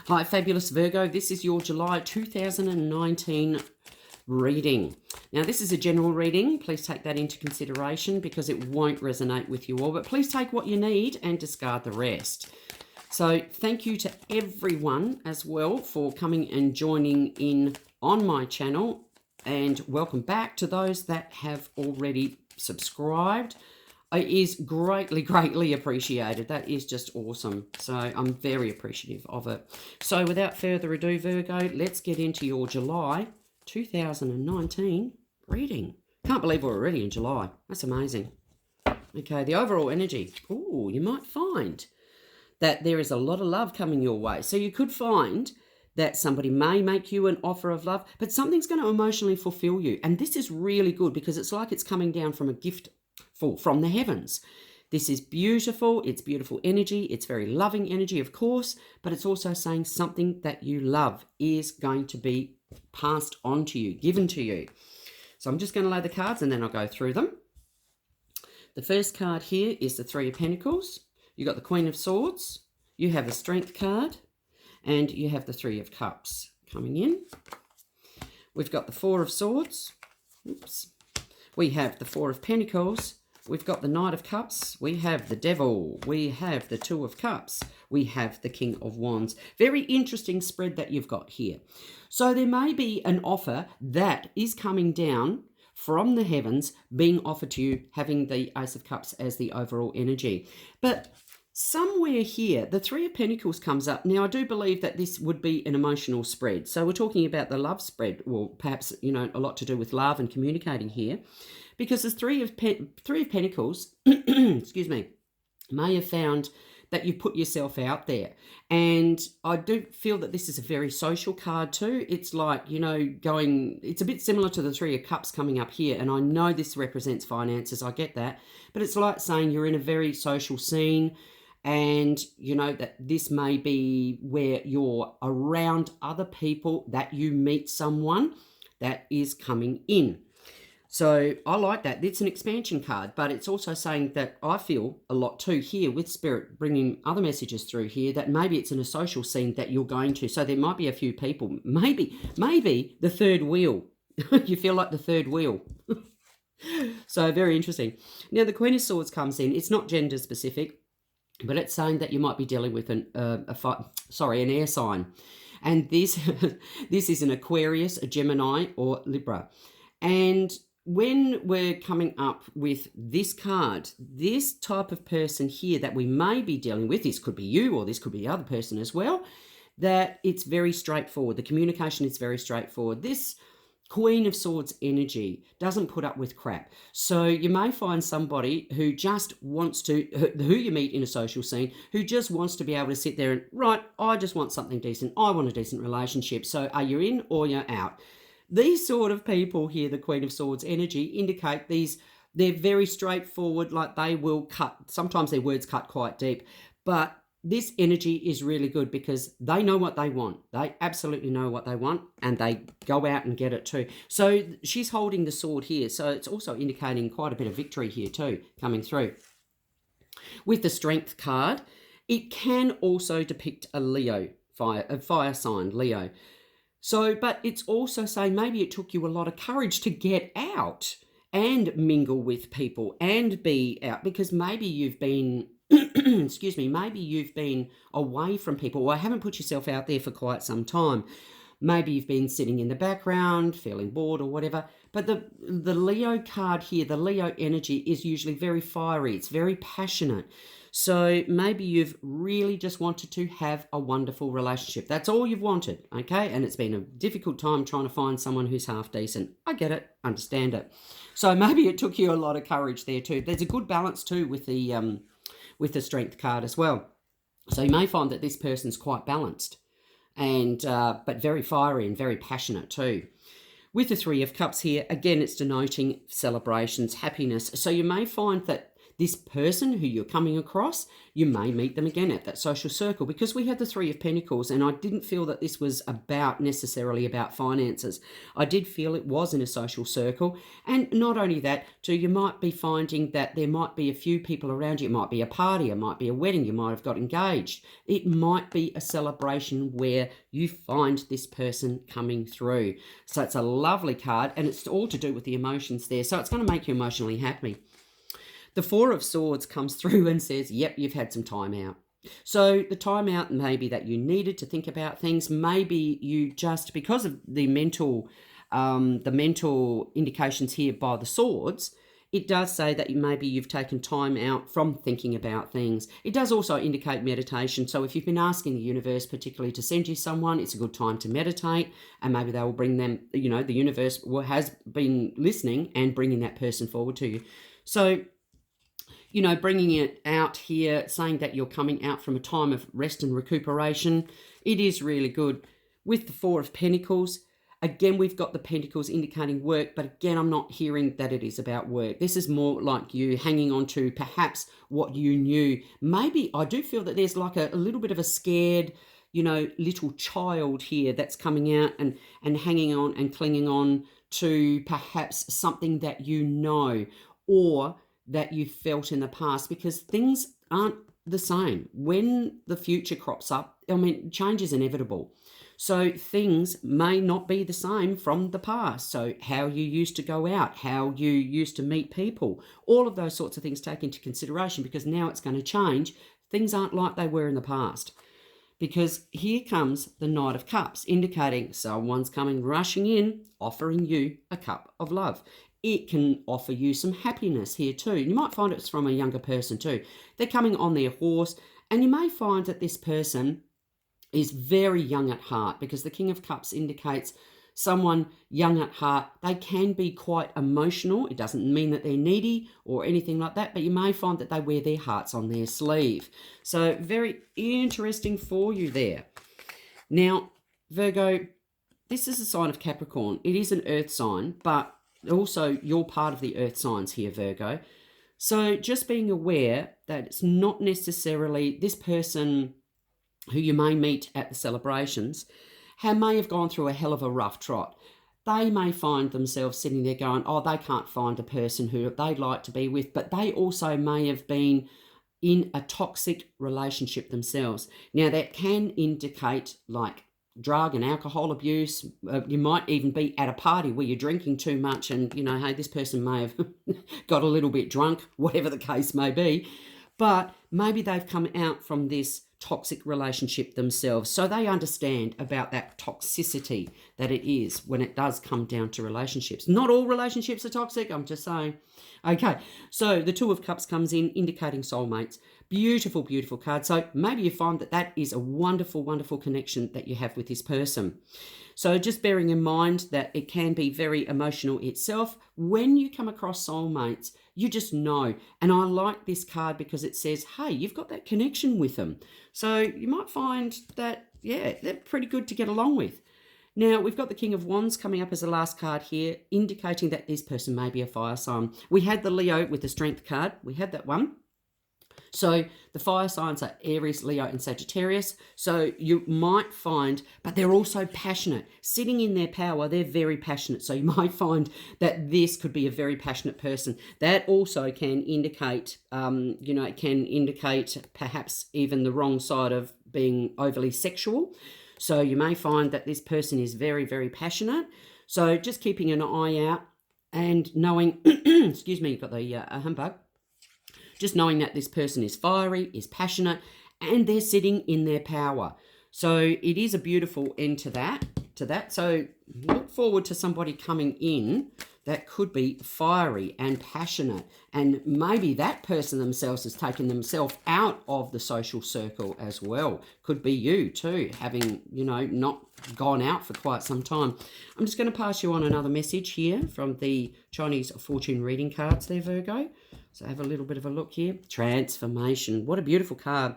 Hi, fabulous Virgo. This is your July 2019 reading. Now, this is a general reading. Please take that into consideration because it won't resonate with you all, but please take what you need and discard the rest. So thank you to everyone as well for coming and joining in on my channel, and welcome back to those that have already subscribed. It is greatly appreciated. That is just awesome. So I'm very appreciative of it. So without further ado, Virgo, let's get into your July 2019 reading. Can't believe we're already in July. That's amazing. Okay, the overall energy. Oh, you might find that there is a lot of love coming your way. So you could find that somebody may make you an offer of love, but something's going to emotionally fulfill you. And this is really good because it's like it's coming down from a gift from the heavens. This is beautiful. It's beautiful energy. It's very loving energy, of course, but it's also saying something that you love is going to be passed on to you, given to you. So I'm just going to lay the cards and then I'll go through them. The first card here is the Three of Pentacles. You've got the Queen of Swords. You have a Strength card and you have the Three of Cups coming in. We've got the Four of Swords. Oops. We have the Four of Pentacles. We've got the Knight of Cups, we have the Devil, we have the Two of Cups, we have the King of Wands. Very interesting spread that you've got here. So there may be an offer that is coming down from the heavens being offered to you, having the Ace of Cups as the overall energy. But somewhere here, the Three of Pentacles comes up. Now, I do believe that this would be an emotional spread. So we're talking about the love spread, or perhaps, you know, a lot to do with love and communicating here. Because the Three of Pentacles, excuse me, may have found that you put yourself out there. And I do feel that this is a very social card too. It's like, you know, it's a bit similar to the Three of Cups coming up here. And I know this represents finances, I get that. But it's like saying you're in a very social scene. And, you know, that this may be where you're around other people, that you meet someone that is coming in. So I like that. It's an expansion card, but it's also saying that I feel a lot too here with Spirit bringing other messages through here that maybe it's in a social scene that you're going to. So there might be a few people, maybe the third wheel. You feel like the third wheel. So very interesting. Now the Queen of Swords comes in. It's not gender specific, but it's saying that you might be dealing with an air sign. And this is an Aquarius, a Gemini, or Libra. And when we're coming up with this card, this type of person here that we may be dealing with, this could be you or this could be the other person as well, that it's very straightforward. The communication is very straightforward. This Queen of Swords energy doesn't put up with crap. So you may find somebody who just wants to, who you meet in a social scene, who just wants to be able to sit there and, right, I just want something decent. I want a decent relationship. So are you in or you're out? These sort of people here, the Queen of Swords energy, indicate they're very straightforward, like they will cut, sometimes their words cut quite deep, but this energy is really good because they know what they want. They absolutely know what they want and they go out and get it too. So she's holding the sword here. So it's also indicating quite a bit of victory here too, coming through. With the Strength card, it can also depict a Leo, a fire sign, Leo. So, but it's also saying maybe it took you a lot of courage to get out and mingle with people and be out, because maybe you've been, excuse me, maybe you've been away from people or haven't put yourself out there for quite some time. Maybe you've been sitting in the background, feeling bored or whatever. But the Leo card here, the Leo energy is usually very fiery. It's very passionate. So maybe you've really just wanted to have a wonderful relationship. That's all you've wanted, okay? And it's been a difficult time trying to find someone who's half decent. I get it, understand it. So maybe it took you a lot of courage there too. There's a good balance too with the Strength card as well. So you may find that this person's quite balanced, and but very fiery and very passionate too. With the Three of Cups here, again, it's denoting celebrations, happiness. So you may find that This person who you're coming across, you may meet them again at that social circle, because we had the Three of Pentacles, and I didn't feel that this was necessarily about finances. I did feel it was in a social circle. And not only that, too, you might be finding that there might be a few people around you. It might be a party, it might be a wedding, you might have got engaged. It might be a celebration where you find this person coming through. So it's a lovely card, and it's all to do with the emotions there. So it's going to make you emotionally happy. The Four of Swords comes through and says, yep, you've had some time out. So the time out maybe that you needed to think about things, maybe you just, because of the mental indications here by the swords, it does say that maybe you've taken time out from thinking about things. It does also indicate meditation. So if you've been asking the universe particularly to send you someone, it's a good time to meditate, and maybe they will bring them, you know, the universe has been listening and bringing that person forward to you. So, you know, bringing it out here, saying that you're coming out from a time of rest and recuperation, it is really good. With the Four of Pentacles, again, we've got the Pentacles indicating work, but again, I'm not hearing that it is about work. This is more like you hanging on to perhaps what you knew. Maybe I do feel that there's like a little bit of a scared, you know, little child here that's coming out and hanging on and clinging on to perhaps something that you know or that you felt in the past, because things aren't the same. When the future crops up, I mean, change is inevitable. So things may not be the same from the past. So how you used to go out, how you used to meet people, all of those sorts of things take into consideration, because now it's going to change. Things aren't like they were in the past. Because here comes the Knight of Cups, indicating someone's coming rushing in, offering you a cup of love. It can offer you some happiness here too. You might find it's from a younger person too. They're coming on their horse, and you may find that this person is very young at heart, because the King of Cups indicates someone young at heart. They can be quite emotional. It doesn't mean that they're needy or anything like that, but you may find that they wear their hearts on their sleeve. So very interesting for you there. Now, Virgo, this is a sign of Capricorn. It is an earth sign, but also you're part of the earth signs here, Virgo. So just being aware that it's not necessarily this person who you may meet at the celebrations may have gone through a hell of a rough trot. They may find themselves sitting there going, oh, they can't find a person who they'd like to be with, but they also may have been in a toxic relationship themselves. Now, that can indicate like drug and alcohol abuse. You might even be at a party where you're drinking too much and, you know, hey, this person may have got a little bit drunk, whatever the case may be. But maybe they've come out from this toxic relationship themselves, so they understand about that toxicity that it is when it does come down to relationships. Not all relationships are toxic, I'm just saying. Okay, so the Two of Cups comes in, indicating soulmates. Beautiful, beautiful card. So maybe you find that that is a wonderful, wonderful connection that you have with this person. So just bearing in mind that it can be very emotional itself. When you come across soulmates, you just know. And I like this card because it says, hey, you've got that connection with them. So you might find that, yeah, they're pretty good to get along with. Now, we've got the King of Wands coming up as the last card here, indicating that this person may be a fire sign. We had the Leo with the Strength card. We had that one. So the fire signs are Aries, Leo, and Sagittarius. So you might find, but they're also passionate. Sitting in their power, they're very passionate. So you might find that this could be a very passionate person. That also can indicate, it can indicate perhaps even the wrong side of being overly sexual. So you may find that this person is very, very passionate. So just keeping an eye out and knowing, excuse me, you've got the humbug. Just knowing that this person is fiery, is passionate, and they're sitting in their power. So it is a beautiful end to that. So look forward to somebody coming in that could be fiery and passionate. And maybe that person themselves has taken themselves out of the social circle as well. Could be you too, having, not gone out for quite some time. I'm just going to pass you on another message here from the Chinese fortune reading cards there, Virgo. So have a little bit of a look here. Transformation. What a beautiful card.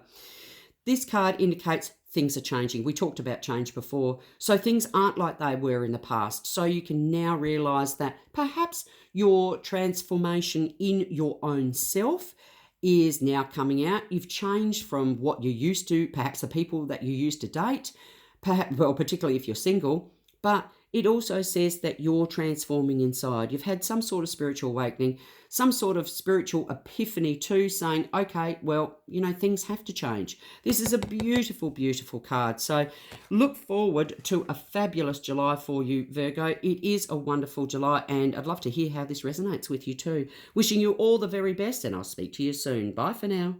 This card indicates things are changing. We talked about change before. So things aren't like they were in the past. So you can now realize that perhaps your transformation in your own self is now coming out. You've changed from what you used to, perhaps the people that you used to date, perhaps, well, particularly if you're single, but it also says that you're transforming inside. You've had some sort of spiritual awakening, some sort of spiritual epiphany too, saying, okay, well, you know, things have to change. This is a beautiful, beautiful card. So look forward to a fabulous July for you, Virgo. It is a wonderful July, and I'd love to hear how this resonates with you too. Wishing you all the very best, and I'll speak to you soon. Bye for now.